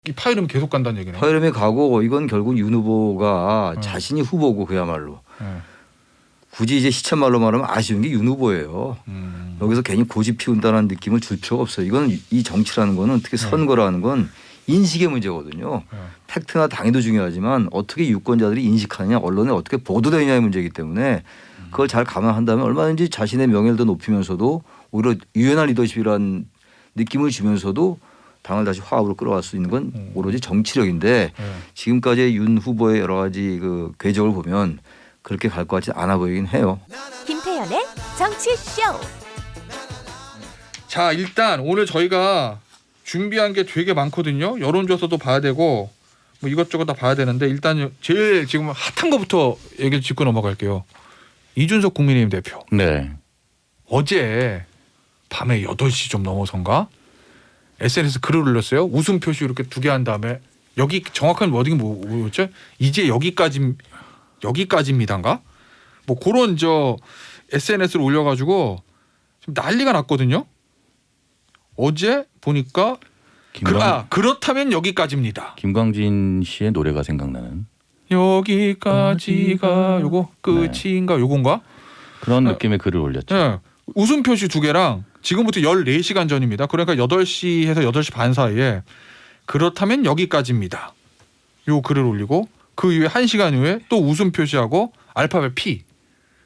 이 파이름 계속 간다는 얘기네. 파이름이 가고 이건 결국 윤 후보가 자신이 후보고 그야말로. 굳이 이제 시쳇말로 말하면 아쉬운 게 윤 후보예요. 여기서 괜히 고집 피운다는 느낌을 줄 필요가 없어요. 이건 이 정치라는 거는 특히 선거라는 건 인식의 문제거든요. 팩트나 당위도 중요하지만 어떻게 유권자들이 인식하느냐 언론에 어떻게 보도되느냐의 문제이기 때문에 그걸 잘 감안한다면 얼마든지 자신의 명예를 더 높이면서도 오히려 유연한 리더십이라는 느낌을 주면서도 당을 다시 화합으로 끌어갈 수 있는 건 오로지 정치력인데 지금까지의 윤 후보의 여러 가지 그 궤적을 보면 그렇게 갈 것 같지 않아 보이긴 해요. 김태현의 정치쇼. 자, 일단 오늘 저희가 준비한 게 되게 많거든요. 여론조사도 봐야 되고 뭐 이것저것 다 봐야 되는데 일단 제일 지금 핫한 거부터 얘기를 짚고 넘어갈게요. 이준석 국민의힘 대표. 네. 어제 밤에 8시 좀 넘어선가 SNS 글을 올렸어요. 웃음 표시 이렇게 2개 한 다음에 여기 정확한 워딩이 뭐였죠? 이제 여기까지입니다인가? 뭐 그런 저 SNS를 올려가지고 지금 난리가 났거든요. 어제 보니까 그렇다면 여기까지입니다. 김광진 씨의 노래가 생각나는 여기까지가 요거 끝인가 요건가? 그런 느낌의 글을 올렸죠. 네. 웃음 표시 2개랑 지금부터 14시간 전입니다. 그러니까 8시에서 8시 반 사이에 그렇다면 여기까지입니다. 요 글을 올리고 그 이후에 1시간 후에 또 웃음 표시하고 알파벳 P.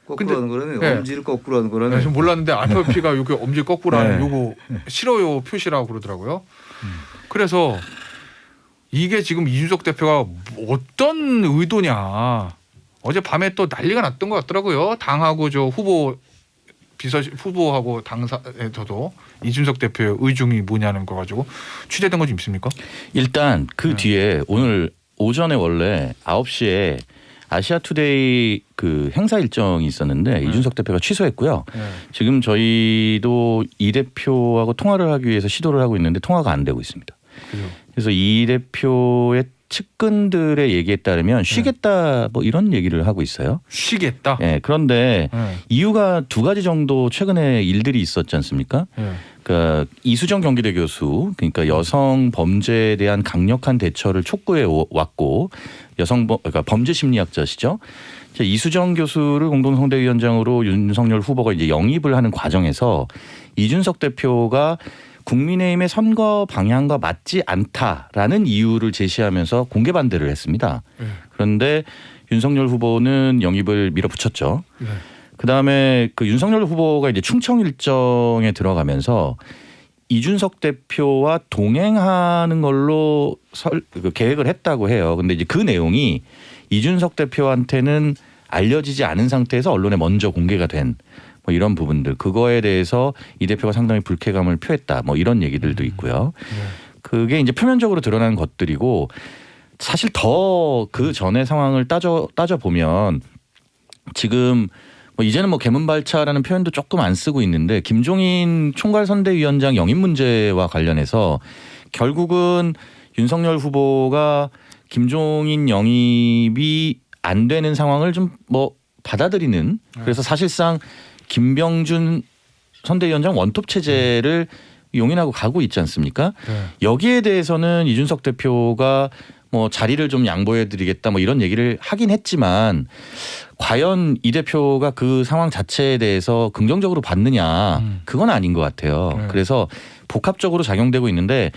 거꾸로 하는 거라면 네. 엄지를 거꾸로 하는 거라면 좀 몰랐는데 알파벳 P가 여기 엄지 거꾸로 하는 네. 요거 싫어요 표시라고 그러더라고요. 그래서 이게 지금 이준석 대표가 어떤 의도냐. 어제 밤에 또 난리가 났던 것 같더라고요. 당하고 저 후보하고 당사에서도 이준석 대표의 의중이 뭐냐는 거 가지고 취재된 거 좀 있습니까? 일단 그 뒤에 오늘 오전에 원래 9시에 아시아투데이 그 행사 일정이 있었는데 이준석 대표가 취소했고요. 지금 저희도 이 대표하고 통화를 하기 위해서 시도를 하고 있는데 통화가 안 되고 있습니다. 그래서 이 대표의 측근들의 얘기에 따르면 쉬겠다 뭐 이런 얘기를 하고 있어요. 쉬겠다. 네, 그런데 이유가 2가지 정도 최근에 일들이 있었지 않습니까? 그러니까 이수정 경기대 교수, 그러니까 여성 범죄에 대한 강력한 대처를 촉구해 왔고 그러니까 범죄 심리학자시죠. 이수정 교수를 공동선대위원장으로 윤석열 후보가 이제 영입을 하는 과정에서 이준석 대표가 국민의힘의 선거 방향과 맞지 않다라는 이유를 제시하면서 공개 반대를 했습니다. 그런데 윤석열 후보는 영입을 밀어붙였죠. 그다음에 그 윤석열 후보가 이제 충청 일정에 들어가면서 이준석 대표와 동행하는 걸로 계획을 했다고 해요. 근데 이제 그 내용이 이준석 대표한테는 알려지지 않은 상태에서 언론에 먼저 공개가 된 뭐 이런 부분들, 그거에 대해서 이 대표가 상당히 불쾌감을 표했다. 뭐 이런 얘기들도 있고요. 그게 이제 표면적으로 드러나는 것들이고 사실 더 그 전의 상황을 따져 보면 지금 뭐 이제는 뭐 개문발차라는 표현도 조금 안 쓰고 있는데 김종인 총괄선대위원장 영입 문제와 관련해서 결국은 윤석열 후보가 김종인 영입이 안 되는 상황을 좀 뭐 받아들이는, 그래서 사실상 김병준 선대위원장 원톱 체제를 용인하고 가고 있지 않습니까? 여기에 대해서는 이준석 대표가 뭐 자리를 좀 양보해드리겠다 뭐 이런 얘기를 하긴 했지만 과연 이 대표가 그 상황 자체에 대해서 긍정적으로 받느냐 그건 아닌 것 같아요. 그래서 복합적으로 작용되고 있는데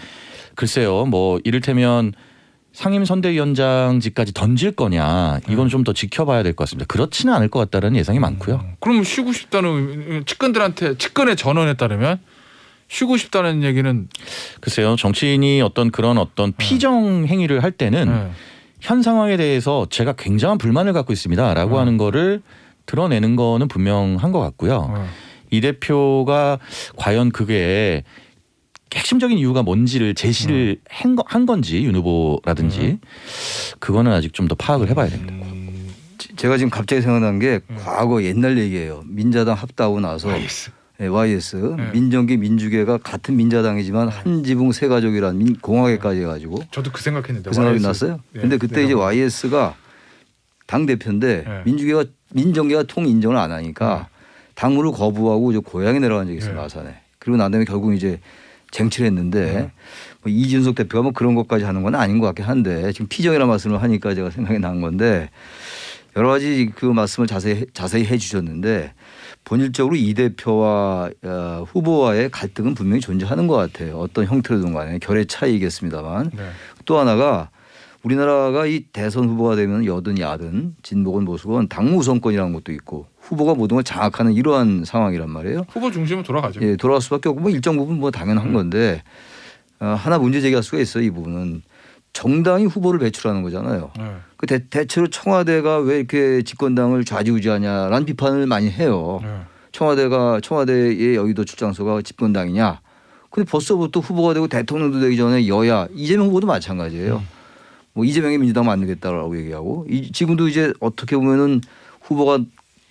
글쎄요, 뭐 이를테면 상임선대위원장직까지 던질 거냐 이건 좀 더 지켜봐야 될 것 같습니다. 그렇지는 않을 것 같다는 예상이 많고요. 그럼 쉬고 싶다는 측근의 전언에 따르면 쉬고 싶다는 얘기는 글쎄요, 정치인이 어떤 피정 행위를 할 때는 현 상황에 대해서 제가 굉장한 불만을 갖고 있습니다라고 하는 거를 드러내는 거는 분명한 것 같고요. 이 대표가 과연 그게 핵심적인 이유가 뭔지를 제시를 한 건지 윤 후보라든지 그거는 아직 좀 더 파악을 해봐야 됩니다. 제가 지금 갑자기 생각난 게 과거 옛날 얘기예요. 민자당 합당하고 나서 YS 민정계 민주계가 같은 민자당이지만 한 지붕 세 가족이란 공화계까지 해가지고 저도 그 생각했는데 그 생각이 났어요. 근데 그때 이제 YS가 당 대표인데 민정계가 통 인정을 안 하니까 당무를 거부하고 고향에 내려간 적이 있어요. 마산에. 그리고 난 다음에 결국 이제 쟁취를 했는데 뭐 이준석 대표가 뭐 그런 것까지 하는 건 아닌 것 같긴 한데 지금 피정이라는 말씀을 하니까 제가 생각이 난 건데 여러 가지 그 말씀을 자세히 해 주셨는데 본질적으로 이 대표와 후보와의 갈등은 분명히 존재하는 것 같아요. 어떤 형태로든 간에 결의 차이겠습니다만 네. 또 하나가 우리나라가 이 대선 후보가 되면 여든 야든 진보건 보수건 당 우선권이라는 것도 있고 후보가 모든 걸 장악하는 이러한 상황이란 말이에요. 후보 중심으로 돌아가죠. 예, 돌아갈 수밖에 없고 뭐 일정 부분 뭐 당연한 건데 하나 문제 제기할 수가 있어요. 이 부분은 정당이 후보를 배출하는 거잖아요. 네. 그 대체로 청와대가 왜 이렇게 집권당을 좌지우지하냐라는 비판을 많이 해요. 네. 청와대의 여의도 출장소가 집권당이냐. 근데 벌써부터 후보가 되고 대통령도 되기 전에 여야 이재명 후보도 마찬가지예요. 뭐 이재명이 민주당 만들겠다라고 얘기하고 지금도 이제 어떻게 보면은 후보가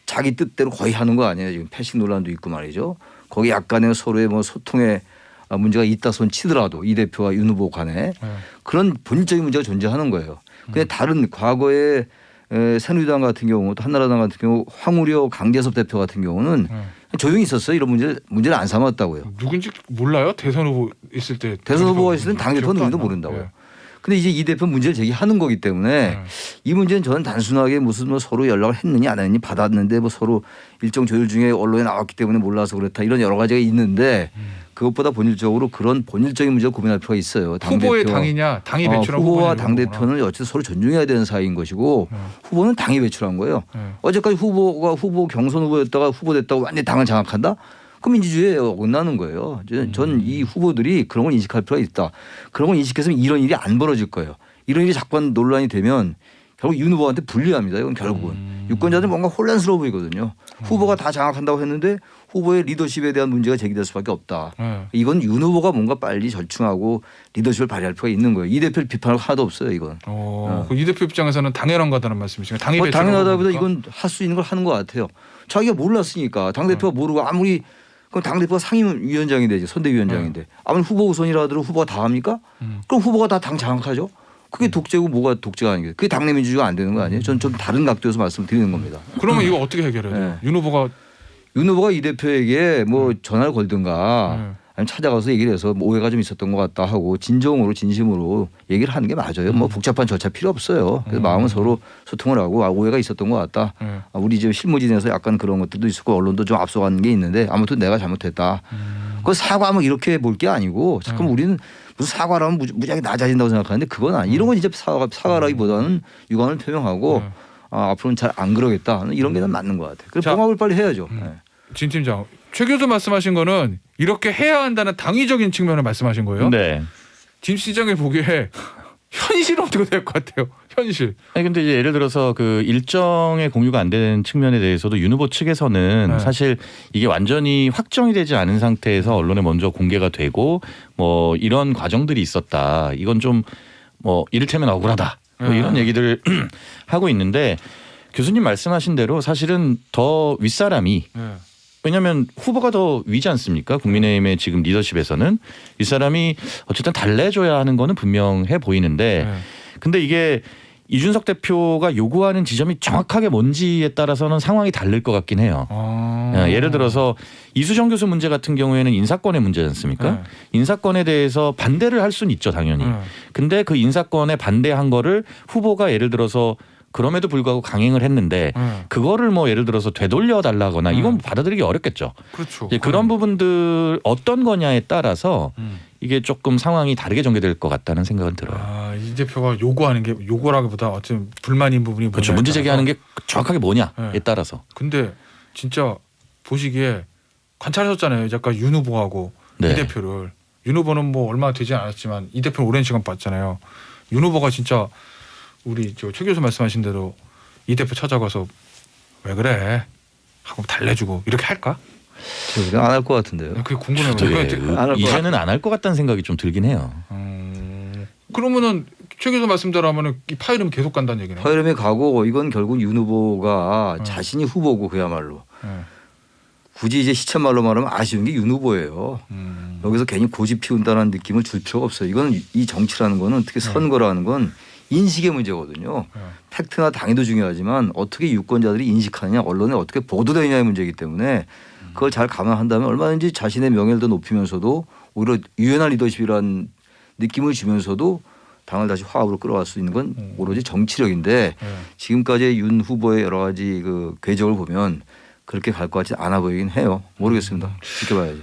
자기 뜻대로 거의 하는 거 아니에요. 지금 패싱 논란도 있고 말이죠. 거기 약간의 서로의 뭐 소통에 문제가 있다 손 치더라도 이 대표와 윤 후보 간에 네. 그런 본질적인 문제가 존재하는 거예요. 근데 다른 과거에 새누리당 같은 경우 또 한나라당 같은 경우 황우려 강재섭 대표 같은 경우는 네. 조용히 있었어요. 이런 문제를 안 삼았다고요. 누군지 몰라요? 대선 후보 있을 때. 대선 후보가 있을 땐 당대표 기억도 안 누군지도 나. 모른다고요. 네. 근데 이제 이 대표 문제를 제기하는 거기 때문에 네. 이 문제는 저는 단순하게 무슨 뭐 서로 연락을 했느냐 안 했느냐 받았는데 뭐 서로 일정 조율 중에 언론에 나왔기 때문에 몰라서 그렇다 이런 여러 가지가 있는데 그것보다 본질적으로 그런 본질적인 문제를 고민할 필요가 있어요. 후보의 당이냐 당이 배출한 후보와 후보냐 당 대표는 어쨌든 서로 존중해야 되는 사이인 것이고 네. 후보는 당이 배출한 거예요. 네. 어제까지 후보가 후보 경선 후보였다가 후보 됐다고 완전히 당을 장악한다? 그럼 민주주의에 어긋나는 거예요. 전 이 후보들이 그런 걸 인식할 필요가 있다. 그런 걸 인식했으면 이런 일이 안 벌어질 거예요. 이런 일이 자꾸 논란이 되면 결국 윤 후보한테 불리합니다. 이건 결국은. 유권자들 뭔가 혼란스러워 보이거든요. 후보가 다 장악한다고 했는데 후보의 리더십에 대한 문제가 제기될 수밖에 없다. 네. 이건 윤 후보가 뭔가 빨리 절충하고 리더십을 발휘할 필요가 있는 거예요. 이 대표를 비판할 하나도 없어요. 이건. 이 대표 입장에서는 당연한 거다는 말씀이시죠. 당이 뭐 배출한 당연하다보다 거니까? 이건 할 수 있는 걸 하는 것 같아요. 자기가 몰랐으니까 당대표가 모르고 아무리 그럼 당대표가 상임위원장이 되지 선대위원장인데 아무리 후보 우선이라 하더라도 후보가 다 합니까? 그럼 후보가 다 당 장악하죠. 그게 독재고 뭐가 독재가 아니겠어요. 그게 당내 민주주의가 안 되는 거 아니에요. 저는 좀 다른 각도에서 말씀드리는 겁니다. 그러면 이거 어떻게 해결해야 돼요? 네. 윤 후보가 윤 후보가 이 대표에게 뭐 전화를 걸든가 네. 아니면 찾아가서 얘기를 해서 뭐 오해가 좀 있었던 것 같다 하고 진정으로 진심으로 얘기를 하는 게 맞아요. 뭐 복잡한 절차 필요 없어요. 그래서 마음은 서로 소통을 하고 오해가 있었던 것 같다. 네. 우리 지금 실무진에서 약간 그런 것들도 있었고 언론도 좀 앞서가는 게 있는데 아무튼 내가 잘못했다. 그 사과하면 이렇게 볼 게 아니고 잠깐 우리는 무슨 사과를 하면 무지하게 낮아진다고 생각하는데 그건 아니. 이런 건 이제 사과라기보다는 유감을 표명하고 네. 앞으로는 잘 안 그러겠다. 이런 게 난 맞는 것 같아요. 그래서 자, 봉합을 빨리 해야죠. 네. 진 팀장, 최 교수 말씀하신 거는 이렇게 해야 한다는 당위적인 측면을 말씀하신 거예요? 네. 김 시장이 보기에 현실은 어떻게 될 것 같아요? 현실. 아니 근데 이제 예를 들어서 그 일정의 공유가 안 되는 측면에 대해서도 윤 후보 측에서는 네. 사실 이게 완전히 확정이 되지 않은 상태에서 언론에 먼저 공개가 되고 뭐 이런 과정들이 있었다. 이건 좀 뭐 이를테면 억울하다. 뭐 네. 이런 얘기들을 하고 있는데 교수님 말씀하신 대로 사실은 더 윗사람이 네. 왜냐하면 후보가 더 위지 않습니까? 국민의힘의 지금 리더십에서는 윗사람이 어쨌든 달래줘야 하는 거는 분명해 보이는데 네. 근데 이게 이준석 대표가 요구하는 지점이 정확하게 뭔지에 따라서는 상황이 다를 것 같긴 해요. 예를 들어서 이수정 교수 문제 같은 경우에는 인사권의 문제지 않습니까? 네. 인사권에 대해서 반대를 할 수는 있죠, 당연히. 근데 그 인사권에 반대한 거를 후보가 예를 들어서 그럼에도 불구하고 강행을 했는데 그거를 뭐 예를 들어서 되돌려 달라거나 이건 받아들이기 어렵겠죠. 그렇죠. 이제 그런 부분들 어떤 거냐에 따라서 이게 조금 상황이 다르게 전개될 것 같다는 생각은 들어요. 이 대표가 요구하는 게 요구라기보다 어쨌든 불만인 부분이 그렇죠. 뭐냐에 문제 제기하는 따라서. 게 정확하게 뭐냐에 네. 따라서. 근데 진짜 보시기에 관찰하셨잖아요. 약간 윤 후보하고 네. 이 대표를. 윤 후보는 뭐 얼마 되지 않았지만 이 대표는 오랜 시간 봤잖아요. 윤 후보가 진짜 우리 최 교수 말씀하신 대로 이 대표 찾아가서 왜 그래 하고 달래주고 이렇게 할까? 안 할 것 같은데요. 그게 궁금해요. 안할 것 이제는 안 할 것 같다는 생각이 좀 들긴 해요. 그러면은 최 교수 말씀대로 하면은 이 파열음 계속 간다는 얘기네요. 파열음에 가고 이건 결국 윤 후보가 네. 자신이 후보고 그야말로 네. 굳이 이제 시쳇말로 말하면 아쉬운 게 윤 후보예요. 여기서 괜히 고집 피운다는 느낌을 줄 필요가 없어요. 이건 이 정치라는 거는 특히 선거라는 건 인식의 문제거든요. 네. 팩트나 당위도 중요하지만 어떻게 유권자들이 인식하느냐 언론에 어떻게 보도되느냐의 문제이기 때문에 그걸 잘 감안한다면 얼마든지 자신의 명예를 더 높이면서도 오히려 유연한 리더십이란 느낌을 주면서도 당을 다시 화합으로 끌어갈 수 있는 건 오로지 정치력인데 지금까지의 윤 후보의 여러 가지 그 궤적을 보면 그렇게 갈 것 같지 않아 보이긴 해요. 모르겠습니다. 지켜봐야지.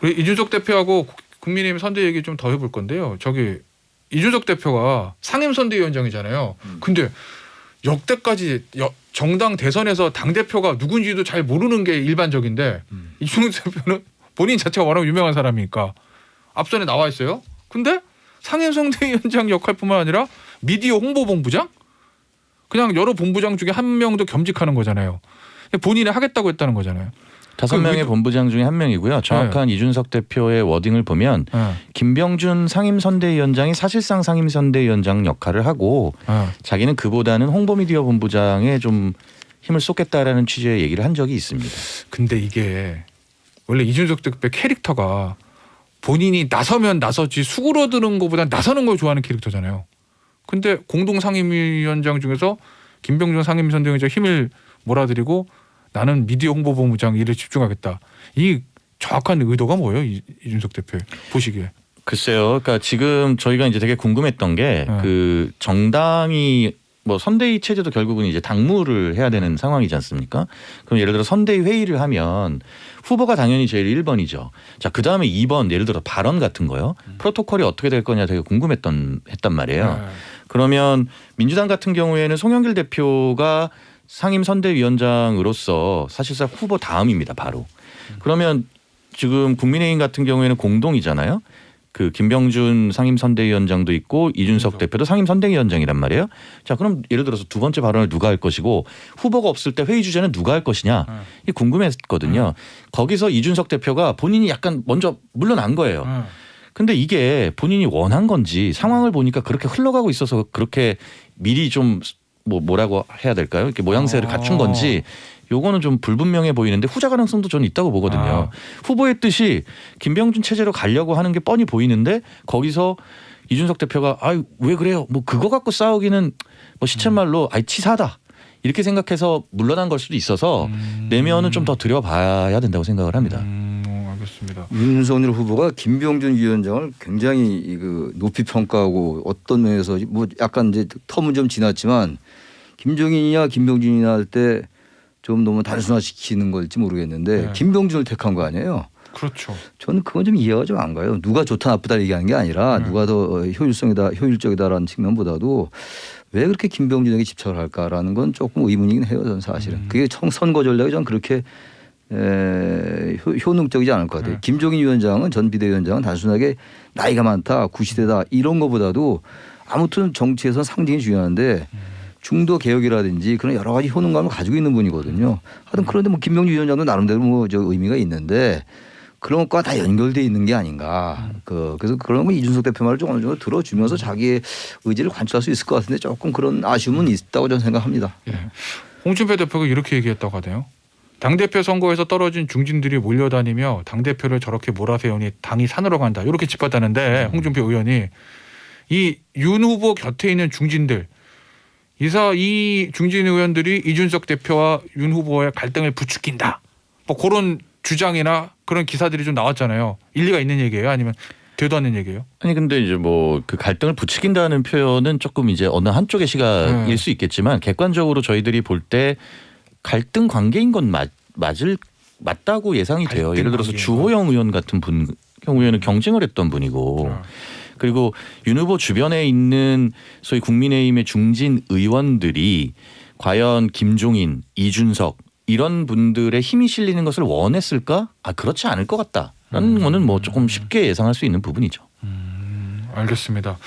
우리 이준석 대표하고 국민의힘 선대 얘기 좀 더 해볼 건데요. 저기 이준석 대표가 상임선대위원장이잖아요. 근데 역대까지 정당 대선에서 당 대표가 누군지도 잘 모르는 게 일반적인데 이준석 대표는 본인 자체가 워낙 유명한 사람이니까 앞선에 나와 있어요. 근데 상임선대위원장 역할뿐만 아니라 미디어 홍보본부장? 그냥 여러 본부장 중에 한 명도 겸직하는 거잖아요. 본인이 하겠다고 했다는 거잖아요. 5명의 본부장 중에 한 명이고요. 정확한 이준석 대표의 워딩을 보면 김병준 상임선대위원장이 사실상 상임선대위원장 역할을 하고 자기는 그보다는 홍보미디어 본부장에 좀 힘을 쏟겠다라는 취지의 얘기를 한 적이 있습니다. 근데 이게 원래 이준석 대표 캐릭터가 본인이 나서면 나서지 수그러드는 것보다 나서는 걸 좋아하는 캐릭터잖아요. 근데 공동상임위원장 중에서 김병준 상임선대위원장 힘을 몰아들이고 나는 미디어 홍보본부장 일에 집중하겠다. 이 정확한 의도가 뭐예요? 이준석 대표 보시기에. 글쎄요. 그러니까 지금 저희가 이제 되게 궁금했던 게 그 정당이 뭐 선대위 체제도 결국은 이제 당무를 해야 되는 상황이지 않습니까? 그럼 예를 들어 선대위 회의를 하면 후보가 당연히 제일 1번이죠. 자, 그다음에 2번 예를 들어 발언 같은 거요. 프로토콜이 어떻게 될 거냐 되게 했단 말이에요. 그러면 민주당 같은 경우에는 송영길 대표가 상임선대위원장으로서 사실상 후보 다음입니다. 바로. 그러면 지금 국민의힘 같은 경우에는 공동이잖아요. 그 김병준 상임선대위원장도 있고 이준석 대표도 상임선대위원장이란 말이에요. 자, 그럼 예를 들어서 두 번째 발언을 누가 할 것이고 후보가 없을 때 회의 주제는 누가 할 것이냐 이게 궁금했거든요. 거기서 이준석 대표가 본인이 약간 먼저 물러난 거예요. 근데 이게 본인이 원한 건지 상황을 보니까 그렇게 흘러가고 있어서 그렇게 미리 좀 뭐라고 해야 될까요? 이렇게 모양새를 갖춘 건지 요거는 좀 불분명해 보이는데 후자 가능성도 저는 있다고 보거든요. 후보의 뜻이 김병준 체제로 가려고 하는 게 뻔히 보이는데 거기서 이준석 대표가 왜 그래요? 뭐 그거 갖고 싸우기는 뭐 시쳇말로 치사하다. 이렇게 생각해서 물러난 걸 수도 있어서 내면은 좀 더 들여봐야 된다고 생각을 합니다. 알겠습니다. 윤석열 후보가 김병준 위원장을 굉장히 높이 평가하고 어떤 면에서 뭐 약간 이제 텀은 좀 지났지만 김종인이냐 김병준이냐 할 때 좀 너무 단순화시키는 걸지 모르겠는데 김병준을 택한 거 아니에요. 그렇죠. 저는 그건 좀 이해가 좀 안 가요. 누가 좋다 나쁘다 얘기하는 게 아니라 누가 더 효율적이다라는 측면보다도 왜 그렇게 김병준에게 집착을 할까라는 건 조금 의문이긴 해요. 저는 사실은. 그게 선거 전략이 전 그렇게 효능적이지 않을 것 같아요. 김종인 위원장은 전 비대위원장은 단순하게 나이가 많다, 구시대다 이런 것보다도 아무튼 정치에서 상징이 중요한데 중도 개혁이라든지 그런 여러 가지 효능감을 가지고 있는 분이거든요. 하여튼 그런데 뭐 김병준 위원장도 나름대로 뭐 저 의미가 있는데 그런 것과 다 연결돼 있는 게 아닌가. 그래서 그런 거 이준석 대표 말을 좀 어느 정도 들어주면서 자기의 의지를 관철할 수 있을 것 같은데 조금 그런 아쉬움은 있다고 저는 생각합니다. 예. 홍준표 대표가 이렇게 얘기했다고 하네요. 당대표 선거에서 떨어진 중진들이 몰려다니며 당대표를 저렇게 몰아세우니 당이 산으로 간다. 이렇게 짚었다는데 홍준표 의원이 이 윤 후보 곁에 있는 중진들 이 중진 의원들이 이준석 대표와 윤 후보의 갈등을 부추긴다. 뭐 그런 주장이나 그런 기사들이 좀 나왔잖아요. 일리가 있는 얘기예요? 아니면 되도 않는 얘기예요? 아니 근데 이제 뭐 그 갈등을 부추긴다는 표현은 조금 이제 어느 한쪽의 시각일 수 있겠지만 객관적으로 저희들이 볼 때 갈등 관계인 건 맞다고 예상이 돼요. 예를 들어서 주호영 의원 같은 분 경우에는 경쟁을 했던 분이고 그리고 윤 후보 주변에 있는 소위 국민의힘의 중진 의원들이 과연 김종인, 이준석 이런 분들의 힘이 실리는 것을 원했을까? 그렇지 않을 것 같다라는 거는 뭐 조금 쉽게 예상할 수 있는 부분이죠. 알겠습니다.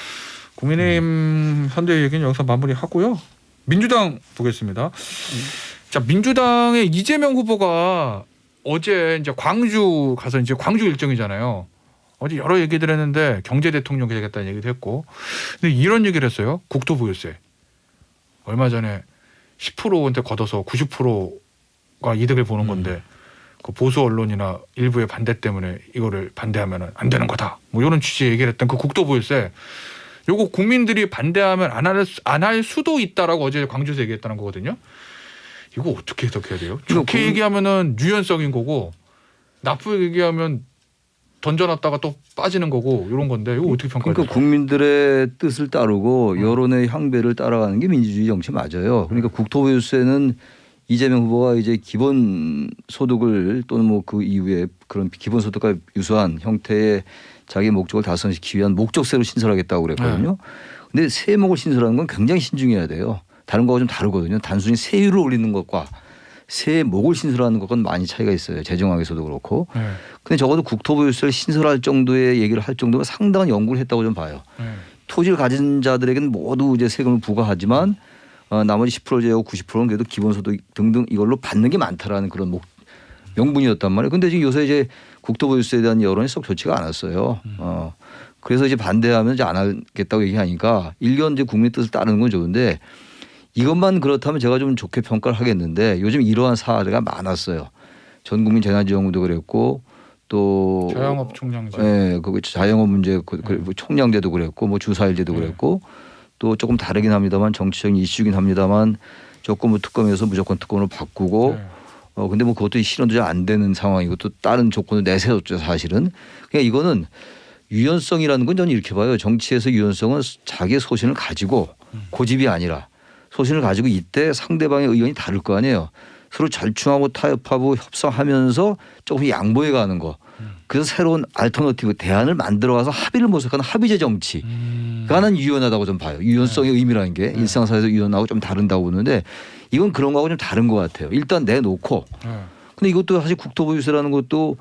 국민의힘 선대 얘기는 여기서 마무리하고요. 민주당 보겠습니다. 자, 민주당의 이재명 후보가 어제 이제 광주 가서 이제 광주 일정이잖아요. 어제 여러 얘기들 했는데 경제 대통령 되겠다는 얘기도 했고, 근데 이런 얘기를 했어요. 국토보유세 얼마 전에 10%한테 걷어서 90%가 이득을 보는 건데 그 보수 언론이나 일부의 반대 때문에 이거를 반대하면 안 되는 거다. 뭐 이런 취지의 얘기를 했던 그 국토보유세. 요거 국민들이 반대하면 안 할 수도 있다라고 어제 광주에서 얘기했다는 거거든요. 이거 어떻게 해석해야 돼요? 좋게 얘기하면은 유연성인 거고 나쁘게 얘기하면 던져놨다가 또 빠지는 거고 이런 건데 이거 어떻게 평가해요? 그러니까 국민들의 뜻을 따르고 여론의 향배를 따라가는 게 민주주의 정치 맞아요. 그러니까 국토부 유세는 이재명 후보가 이제 기본 소득을 또는 뭐 그 이후에 그런 기본 소득과 유사한 형태의 자기 목적을 달성시키기 위한 목적세로 신설하겠다고 그랬거든요. 근데 세목을 신설하는 건 굉장히 신중해야 돼요. 다른 거하고 좀 다르거든요. 단순히 세율을 올리는 것과 세목을 신설하는 것과는 많이 차이가 있어요. 재정학에서도 그렇고. 근데 적어도 국토부 유세를 신설할 정도의 얘기를 할 정도면 상당한 연구를 했다고 좀 봐요. 토지를 가진 자들에게는 모두 이제 세금을 부과하지만 나머지 10% 제외하고 90%는 그래도 기본소득 등등 이걸로 받는 게 많다라는 그런 명분이었단 말이에요. 근데 지금 요새 이제 국토부 유세에 대한 여론이 썩 좋지가 않았어요. 그래서 이제 반대하면 이제 안 하겠다고 얘기하니까 일견 이제 국민 뜻을 따르는 건 좋은데 이것만 그렇다면 제가 좀 좋게 평가를 하겠는데 요즘 이러한 사례가 많았어요. 전 국민 재난지원금도 그랬고 또 자영업 총량제, 네, 그 자영업 문제, 총량제도 그랬고 뭐 주사일제도 그랬고 또 조금 다르긴 합니다만 정치적인 이슈긴 합니다만 조건부 특검에서 무조건 특검으로 바꾸고 근데 뭐 그것도 실현도 잘 안 되는 상황이고 또 다른 조건을 내세웠죠 사실은. 그러니까 이거는 유연성이라는 건 저는 이렇게 봐요. 정치에서 유연성은 자기의 소신을 가지고 고집이 아니라 소신을 가지고 이때 상대방의 의견이 다를 거 아니에요. 서로 절충하고 타협하고 협상하면서 조금 양보해 가는 거. 그래서 새로운 알터너티브 대안을 만들어가서 합의를 모색하는 합의제 정치가 나는 유연하다고 좀 봐요. 유연성의 의미라는 게 일상사회에서 유연하고 좀 다른다고 보는데 이건 그런 거하고 좀 다른 것 같아요. 일단 내놓고 근데 이것도 사실 국토부 유세라는 것도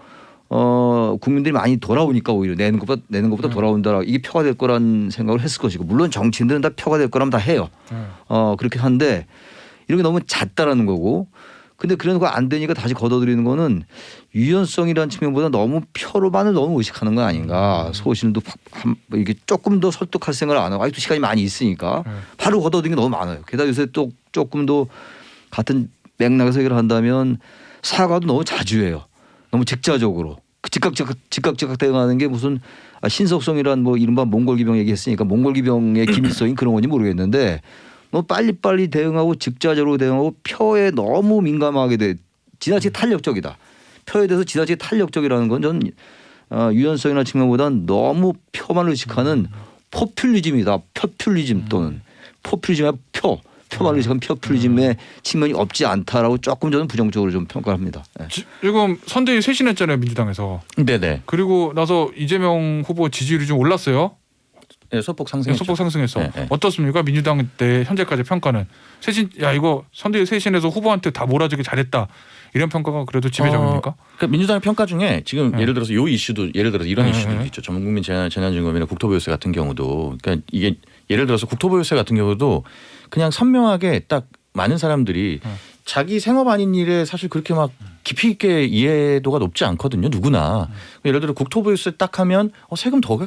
국민들이 많이 돌아오니까 오히려 내는 것보다 돌아온다. 이게 표가 될 거란 생각을 했을 것이고 물론 정치인들은 다 표가 될 거라면 다 해요. 그렇게 한데 이런 게 너무 잦다라는 거고 근데 그런 거 안 되니까 다시 걷어들이는 거는 유연성이라는 측면보다 너무 표로만을 너무 의식하는 거 아닌가. 소신도 이게 조금 더 설득할 생각을 안 하고 아직도 시간이 많이 있으니까 바로 걷어들이는 게 너무 많아요. 게다가 요새 또 조금 더 같은 맥락에서 얘기를 한다면 사과도 너무 자주 해요. 너무 직자적으로 즉각 대응하는 게 무슨 신속성이란 뭐 이른바 몽골기병 얘기했으니까 몽골기병의 기밀성인 그런 건지 모르겠는데 뭐 빨리빨리 대응하고 직자적으로 대응하고 표에 너무 민감하게 돼 지나치게 탄력적이다. 표에 대해서 지나치게 탄력적이라는 건 저는 유연성이나 측면보다는 너무 표만 의식하는 포퓰리즘이다. 포퓰리즘 또는 포퓰리즘의 표만 의식하는 포퓰리즘의 측면이 없지 않다라고 조금 저는 부정적으로 좀 평가합니다. 네. 지금 선대위 쇄신했잖아요 민주당에서. 네네. 그리고 나서 이재명 후보 지지율이 좀 올랐어요. 네, 소폭 상승했죠. 소폭 상승했어. 네, 네. 어떻습니까? 민주당 때 현재까지 평가는 쇄신 이거 선대위 쇄신해서 후보한테 다 몰아주기 잘했다. 이런 평가가 그래도 지배적입니까? 그러니까 민주당의 평가 중에 지금 네. 예를 들어서 요 이슈도 예를 들어서 이런 네, 이슈들도 네. 있죠. 전국민 재난지원금이나 국토부 유세 같은 경우도 그러니까 이게 예를 들어서 국토부 유세 같은 경우도 그냥 선명하게 딱 많은 사람들이 자기 생업 아닌 일에 사실 그렇게 막 깊이 있게 이해도가 높지 않거든요. 누구나. 예를 들어 국토부 유세 딱 하면 세금 더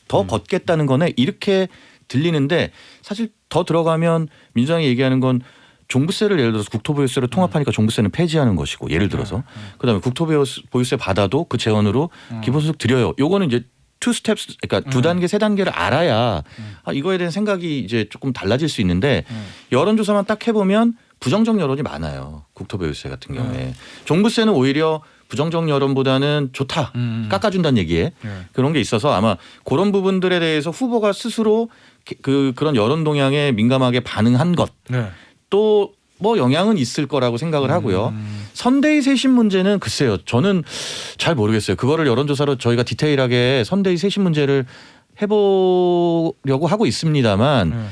걷겠다는 거네 이렇게 들리는데 사실 더 들어가면 민주당이 얘기하는 건 종부세를 예를 들어서 국토부 유세로 통합하니까 종부세는 폐지하는 것이고 예를 들어서 그다음에 국토부 유세 받아도 그 재원으로 기본소득 드려요. 요거는 이제 투 스텝스 그러니까 두 단계 세 단계를 알아야 이거에 대한 생각이 이제 조금 달라질 수 있는데 여론조사만 딱 해보면 부정적 여론이 많아요. 국토부 유세 같은 경우에 종부세는 오히려 부정적 여론보다는 좋다. 깎아준다는 얘기에 그런 게 있어서 아마 그런 부분들에 대해서 후보가 스스로 그런 여론 동향에 민감하게 반응한 것 또 뭐 영향은 있을 거라고 생각을 하고요. 선대위 쇄신 문제는 글쎄요. 저는 잘 모르겠어요. 그거를 여론조사로 저희가 디테일하게 선대위 쇄신 문제를 해보려고 하고 있습니다만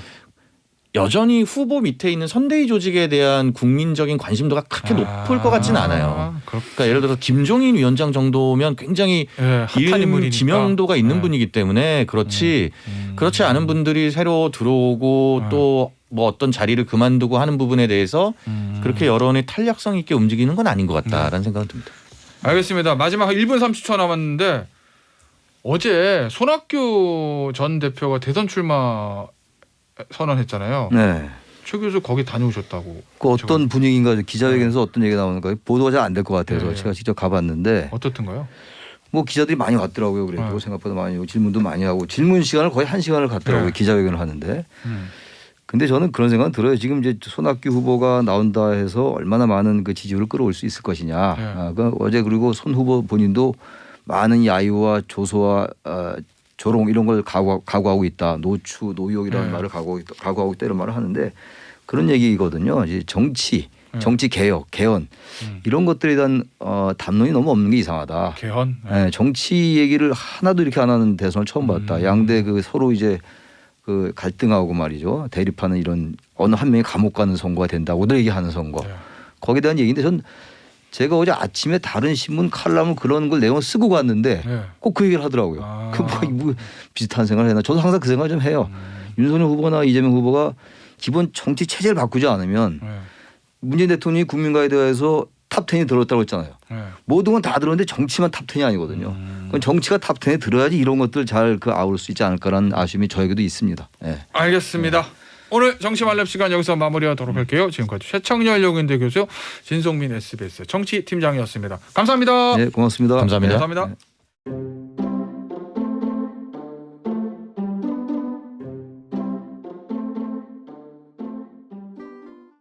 여전히 후보 밑에 있는 선대위 조직에 대한 국민적인 관심도가 그렇게 높을 것 같지는 않아요. 그러니까 예를 들어 김종인 위원장 정도면 굉장히 핫한 이름 인물이니까. 지명도가 있는 분이기 때문에 그렇지 그렇지 않은 분들이 새로 들어오고 또 뭐 어떤 자리를 그만두고 하는 부분에 대해서 그렇게 여론이 탄력성 있게 움직이는 건 아닌 것 같다라는 생각은 듭니다. 알겠습니다. 마지막 1분 30초 남았는데 어제 손학규 전 대표가 대선 출마 선언했잖아요. 네. 최 교수 거기 다녀오셨다고. 그 어떤 분위기인가 기자회견에서 어떤 얘기가 나오는가 보도가 잘 안 될 것 같아서 제가 직접 가봤는데 어떻던가요? 뭐 기자들이 많이 왔더라고요. 그래도 생각보다 많이 오고 질문도 많이 하고 질문 시간을 거의 1시간을 갖더라고요. 기자회견을 하는데. 근데 저는 그런 생각은 들어요. 지금 이제 손학규 후보가 나온다 해서 얼마나 많은 그 지지율을 끌어올 수 있을 것이냐. 어제 그리고 손 후보 본인도 많은 야유와 조소와 조롱 이런 걸 각오하고 있다. 노추, 노욕이라는 말을 각오하고 있다 이런 말을 하는데 그런 얘기거든요. 이제 정치 개혁, 개헌 이런 것들에 대한 담론이 너무 없는 게 이상하다. 개헌. 네, 정치 얘기를 하나도 이렇게 안 하는 대선을 처음 봤다. 양대 그 서로 이제 그 갈등하고 말이죠. 대립하는 이런 어느 한 명이 감옥 가는 선거가 된다고들 얘기하는 선거. 네. 거기에 대한 얘기인데 전 제가 어제 아침에 다른 신문 칼럼을 그런 걸 내용을 쓰고 갔는데 네. 꼭 그 얘기를 하더라고요. 아. 뭐 비슷한 생각을 해나. 저도 항상 그 생각을 좀 해요. 윤석열 후보나 이재명 후보가 기본 정치 체제를 바꾸지 않으면 네. 문재인 대통령이 국민과에 대해서 탑10이 들었다고 했잖아요. 네. 모든 건 다 들었는데 정치만 탑10이 아니거든요. 그건 정치가 탑10에 들어야지 이런 것들 잘 아우를 수 있지 않을까라는 아쉬움이 저에게도 있습니다. 네. 알겠습니다. 오늘 정치말렙 시간 여기서 마무리하도록 할게요. 지금까지 최청열 영인대 교수, 진송민 SBS 정치팀장이었습니다. 감사합니다. 네, 고맙습니다. 감사합니다. 감사합니다. 네.